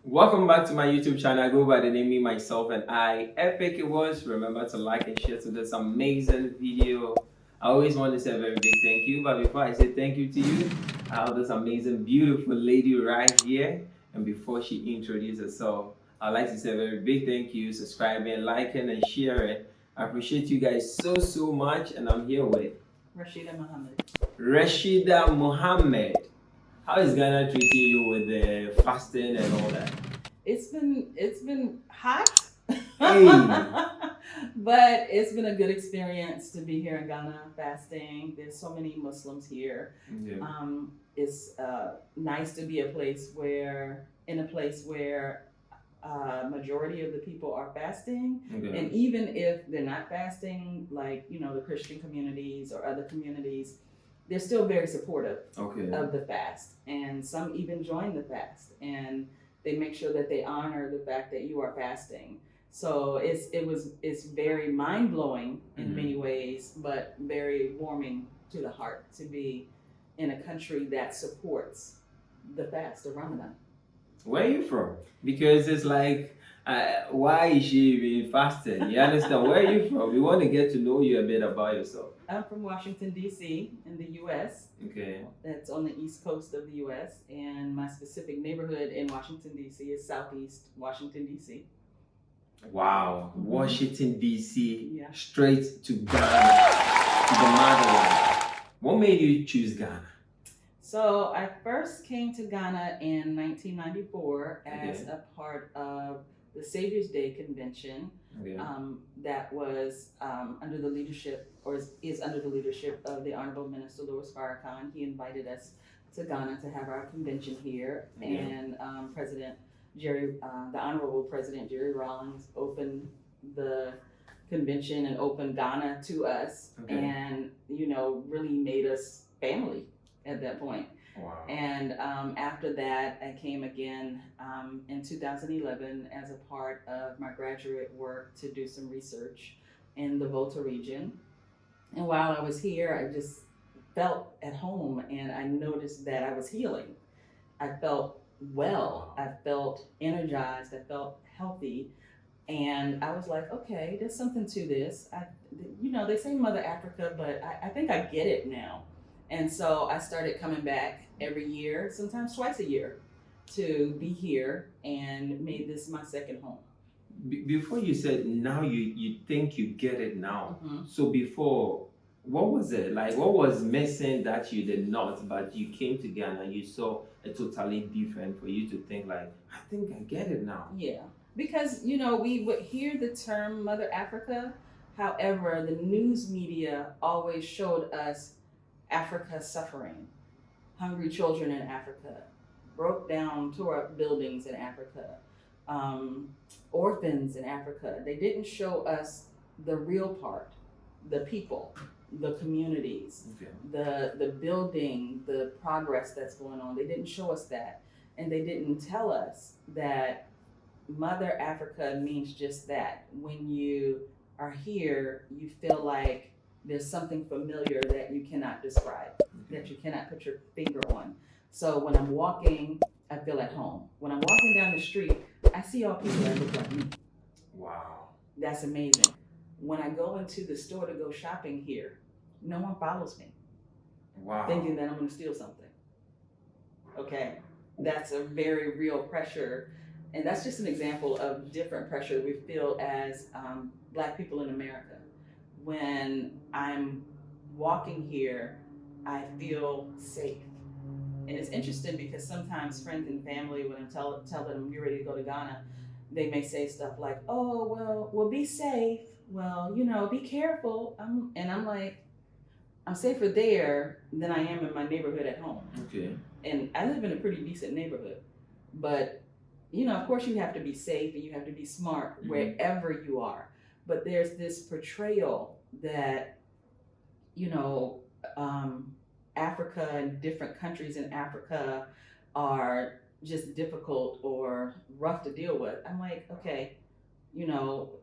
Welcome back to my YouTube channel. I go by the name Me, Myself, and I. Epic it was. Remember to like and share to this amazing video. I always want to say a very big thank you, but before I say thank you to you, I have this amazing, beautiful lady right here. And before she introduces herself, I'd like to say a very big thank you, subscribing, liking, and sharing. I appreciate you guys so much, and I'm here with Rashida Muhammad. Rashida Muhammad. How is Ghana treating you with the fasting and all that? It's been hot, Hey. but it's been a good experience to be here in Ghana fasting. There's so many Muslims here. Yeah. It's nice to be in a place where majority of the people are fasting, Okay. and even if they're not fasting, like the Christian communities or other communities, they're still very supportive Okay. of the fast, and some even join the fast, and they make sure that they honor the fact that you are fasting. So it's very mind blowing in many ways, but very warming to the heart to be in a country that supports the fast of Ramadan. Where are you from? Because it's like, why is she even fasting? You understand? Where are you from? We want to get to know you a bit about yourself. I'm from Washington, D.C. in the U.S. Okay. That's on the east coast of the U.S. And my specific neighborhood in Washington, D.C. is Southeast Washington, D.C. Wow. Washington, D.C. Yeah. Straight to Ghana, to the motherland. What made you choose Ghana? So I first came to Ghana in 1994 as Okay. a part of the Savior's Day Convention. Okay. That was under the leadership, or is under the leadership of the Honorable Minister Louis Farrakhan. He invited us to Ghana to have our convention here, Okay. and the Honorable President Jerry Rawlings opened the convention and opened Ghana to us, Okay. and really made us family at that point. Wow. And after that, I came again in 2011 as a part of my graduate work to do some research in the Volta region. And while I was here, I just felt at home, and I noticed that I was healing. I felt well, I felt energized, I felt healthy. And I was like, okay, there's something to this. They say Mother Africa, but I think I get it now. And so I started coming back every year, sometimes twice a year, to be here, and made this my second home. Before you said now you think you get it now. Mhm. So before, what was it like? What was missing that you did not, but you came to Ghana, you saw a totally different for you to think like, I think I get it now. Yeah, because we would hear the term Mother Africa. However, the news media always showed us Africa suffering, hungry children in Africa, broke down, tore up buildings in Africa, orphans in Africa. They didn't show us the real part, the people, the communities, Okay. the building, the progress that's going on. They didn't show us that, and they didn't tell us that Mother Africa means just that. When you are here, you feel like there's something familiar that you cannot describe, that you cannot put your finger on. So when I'm walking, I feel at home. When I'm walking down the street, I see all people that look like me. Wow. That's amazing. When I go into the store to go shopping here, no one follows me, Wow. thinking that I'm going to steal something. Okay? That's a very real pressure. And that's just an example of different pressure we feel as Black people in America. When I'm walking here, I feel safe. And it's interesting because sometimes friends and family, when I tell them you're ready to go to Ghana, they may say stuff like, "Oh, well, be safe. Well, be careful." And I'm like, I'm safer there than I am in my neighborhood at home. Okay. And I live in a pretty decent neighborhood, but of course, you have to be safe and you have to be smart wherever you are. But there's this portrayal that Africa and different countries in Africa are just difficult or rough to deal with. I'm like, okay,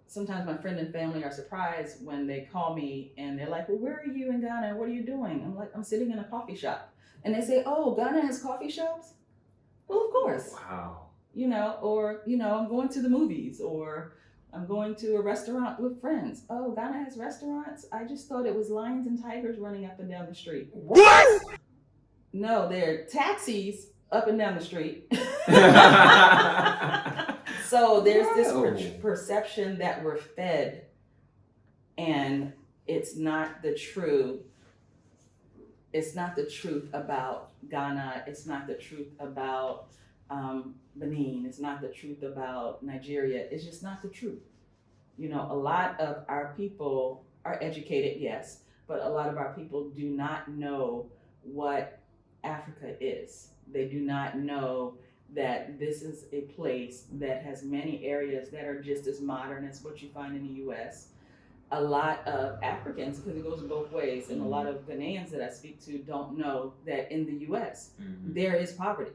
sometimes my friend and family are surprised when they call me and they're like, well, where are you in Ghana? What are you doing? I'm like, I'm sitting in a coffee shop. And they say, oh, Ghana has coffee shops? Well, of course. Wow. or I'm going to the movies, or I'm going to a restaurant with friends. Oh, Ghana has restaurants? I just thought it was lions and tigers running up and down the street. What? No, they're taxis up and down the street. So there's this perception that we're fed, and it's not the truth. It's not the truth about Ghana. It's not the truth about Benin. It's not the truth about Nigeria. It's just not the truth. A lot of our people are educated, yes, but a lot of our people do not know what Africa is. They do not know that this is a place that has many areas that are just as modern as what you find in the US. A lot of Africans, because it goes both ways, and a lot of Ghanaians that I speak to don't know that in the US, there is poverty.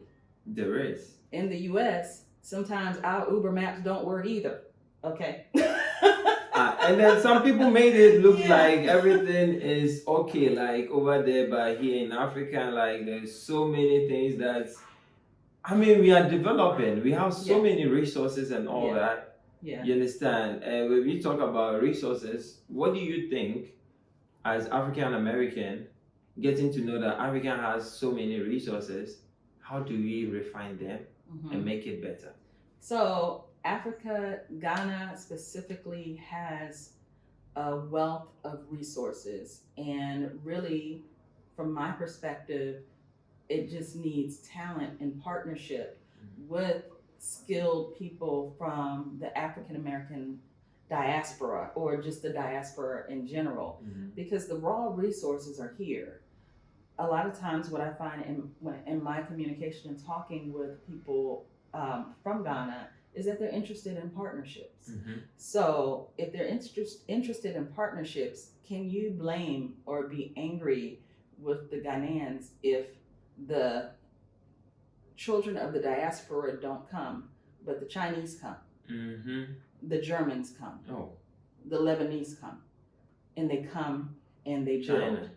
There is. In the US, sometimes our Uber maps don't work either. Okay. And then some people made it look like everything is okay, like over there, but here in Africa, like there's so many things we are developing. We have so many resources and all that. Yeah. You understand? And when we talk about resources, what do you think, as African American, getting to know that Africa has so many resources, how do we refine them and make it better? So Africa, Ghana specifically, has a wealth of resources, and really, from my perspective, it just needs talent and partnership with skilled people from the African American diaspora, or just the diaspora in general, because the raw resources are here. A lot of times what I find in my communication and talking with people from Ghana is that they're interested in partnerships. So if they're interested in partnerships, can you blame or be angry with the Ghanaians if the children of the diaspora don't come, but the Chinese come, the Germans come, the Lebanese come, and they come and they build.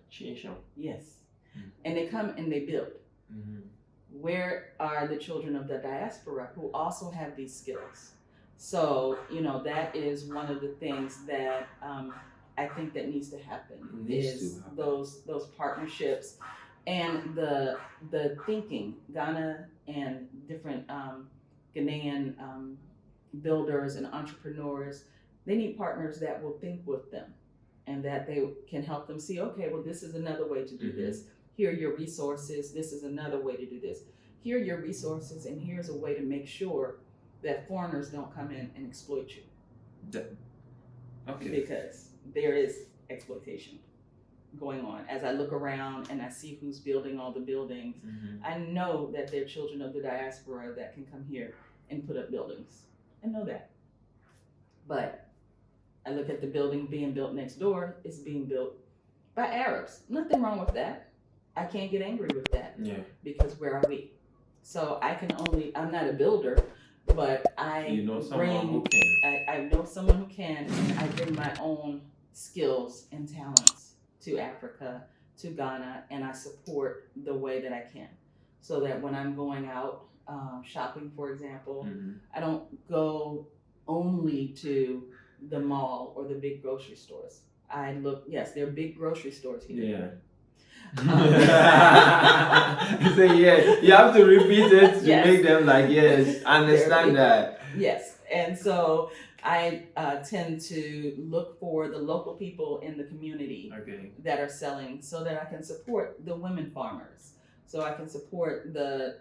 Yes. And they come and they build. Where are the children of the diaspora who also have these skills? So, that is one of the things that I think that needs to happen, those partnerships and the thinking. Ghana and different Ghanaian builders and entrepreneurs, they need partners that will think with them and that they can help them see, okay, well, this is another way to do this. Here are your resources. This is another way to do this. Here are your resources, and here's a way to make sure that foreigners don't come in and exploit you. Because there is exploitation going on. As I look around and I see who's building all the buildings, I know that they're children of the diaspora that can come here and put up buildings. I know that. But I look at the building being built next door, it's being built by Arabs. Nothing wrong with that. I can't get angry with that. Because where are we? So I'm not a builder, but I know someone who can, and I bring my own skills and talents to Africa, to Ghana, and I support the way that I can. So that when I'm going out shopping, for example, I don't go only to the mall or the big grocery stores. Yes, there are big grocery stores here. You have to repeat it to make them understand that. Yes, and so I tend to look for the local people in the community that are selling, so that I can support the women farmers, so I can support the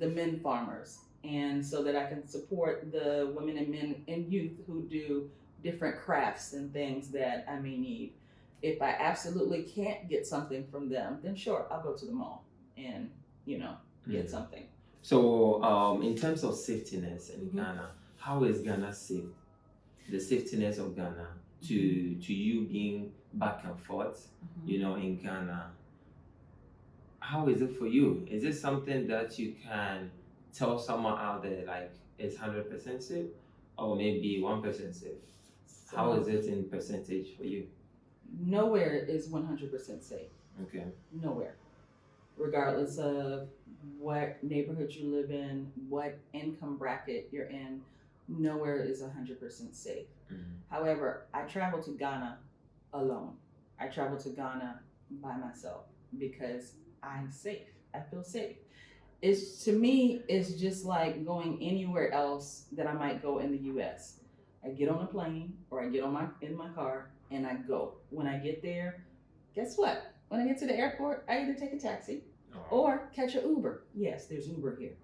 men farmers, and so that I can support the women and men and youth who do different crafts and things that I may need. If I absolutely can't get something from them, then sure, I'll go to the mall and, get something. So, in terms of safetiness in Ghana, how is Ghana safe? The safetiness of Ghana to you being back and forth, in Ghana. How is it for you? Is it something that you can tell someone out there like it's 100% safe, or maybe 1% safe? How is it in percentage for you? Nowhere is 100% safe. Okay. Nowhere. regardless of what neighborhood you live in, what income bracket you're in. Nowhere is 100% safe. However, I traveled to Ghana alone. I traveled to Ghana by myself because I'm safe. I feel safe. It's, to me, it's just like going anywhere else that I might go in the US. I get on a plane or I get on my car and I go. When I get there, guess what? When I get to the airport, I either take a taxi or catch an Uber. Yes, there's Uber here.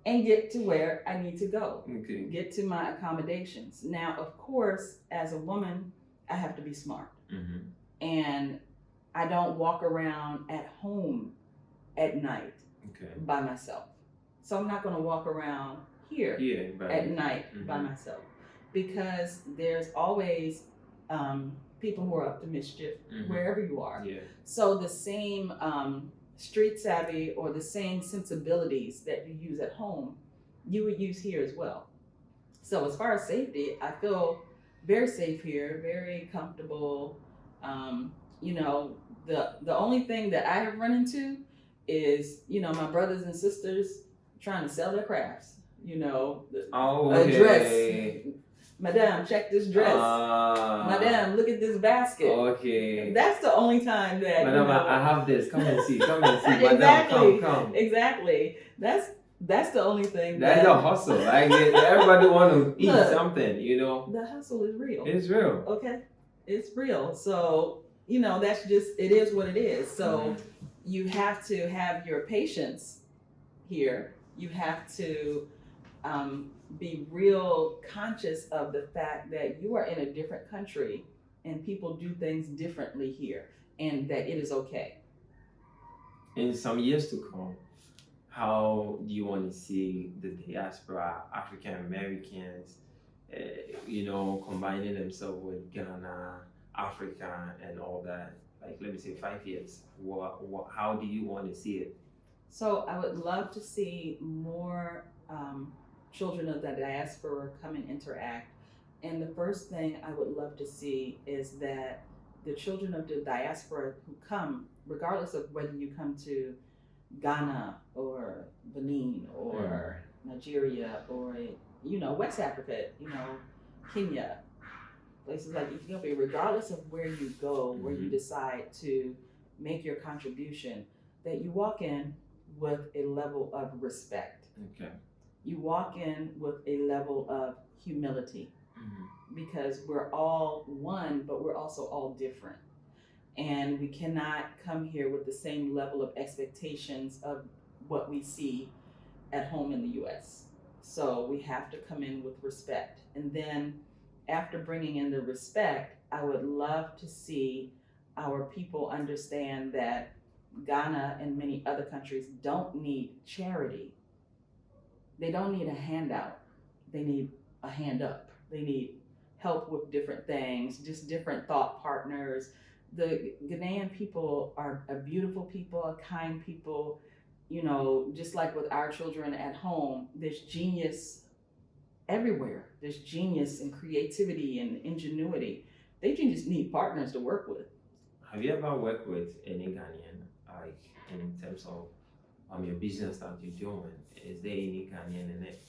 And get to where I need to go. Okay. Get to my accommodations. Now, of course, as a woman, I have to be smart. And I don't walk around at home at night by myself. So I'm not going to walk around here at night by myself, because there's always people who are up to mischief wherever you are. So the same street savvy or the same sensibilities that you use at home, you would use here as well. So as far as safety, I feel very safe here, very comfortable. You know, the only thing that I have run into is, you know, my brothers and sisters trying to sell their crafts. You know, a dress. Madame, check this dress. Madame, look at this basket. Okay. That's the only time that. Madame, you know, I have this. Come and see. Come and see. Exactly. Madame, come. Exactly. That's the only thing. That's a hustle. Like everybody want to eat something, you know. The hustle is real. It's real. Okay, it's real. So, you know, that's just, it is what it is. So you have to have your patience here. You have to be real conscious of the fact that you are in a different country and people do things differently here, and that it is okay. In some years to come, how do you want to see the diaspora, African Americans, you know, combining themselves with Ghana, Africa, and all that? Like, let me say 5 years. How do you want to see it? So I would love to see more children of the diaspora come and interact. And the first thing I would love to see is that the children of the diaspora who come, regardless of whether you come to Ghana or Benin or Nigeria or, you know, West Africa, you know, Kenya, places like Ethiopia, regardless of where you go, where you decide to make your contribution, that you walk in with a level of respect. Okay. You walk in with a level of humility, because we're all one, but we're also all different. And we cannot come here with the same level of expectations of what we see at home in the US. So we have to come in with respect. And then after bringing in the respect, I would love to see our people understand that Ghana and many other countries don't need charity. They don't need a handout. They need a hand up. They need help with different things, just different thought partners. The Ghanaian people are a beautiful people, a kind people. You know, just like with our children at home, there's genius everywhere. There's genius and creativity and ingenuity. They just need partners to work with. Have you ever worked with any Ghanaian, like in terms of your business that you're doing? Is there any Ghanaian in it?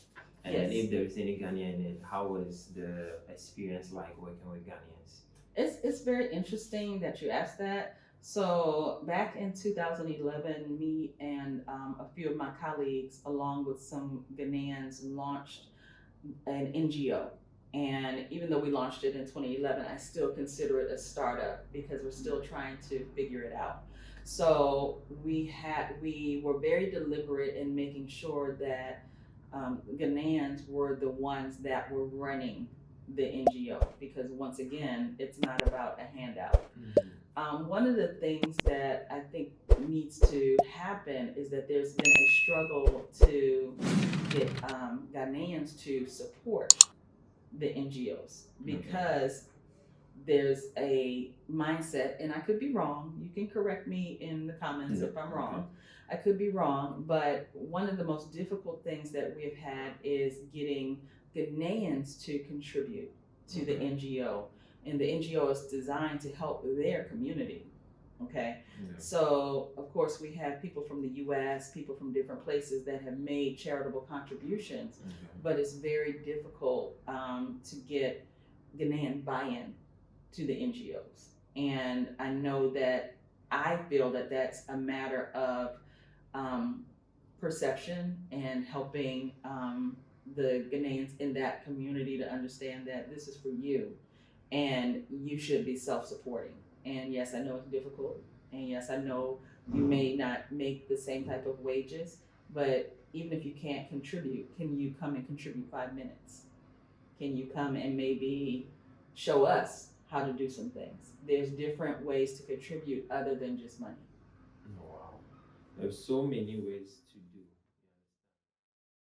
And Yes. if there is any Ghanaian in it, how was the experience like working with Ghanaians? It's very interesting that you asked that. So back in 2011, me and a few of my colleagues, along with some Ghanaians, launched an NGO. And even though we launched it in 2011, I still consider it a startup because we're still trying to figure it out. So we were very deliberate in making sure that Ghanaians were the ones that were running the NGO, because once again, it's not about a handout. One of the things that I think needs to happen is that there's been a struggle to get Ghanaians to support the NGOs, because there's a mindset, and I could be wrong, you can correct me in the comments if I'm wrong, I could be wrong, but one of the most difficult things that we've had is getting Ghanaians to contribute to the NGO. And the NGO is designed to help their community. Okay. Yeah. So, of course, we have people from the US, people from different places that have made charitable contributions, but it's very difficult to get Ghanaian buy in to the NGOs. And I know that I feel that that's a matter of perception and helping the Ghanaians in that community to understand that this is for you and you should be self supporting. And yes, I know it's difficult. And yes, I know you may not make the same type of wages, but even if you can't contribute, can you come and contribute 5 minutes? Can you come and maybe show us how to do some things? There's different ways to contribute other than just money. Wow. There's so many ways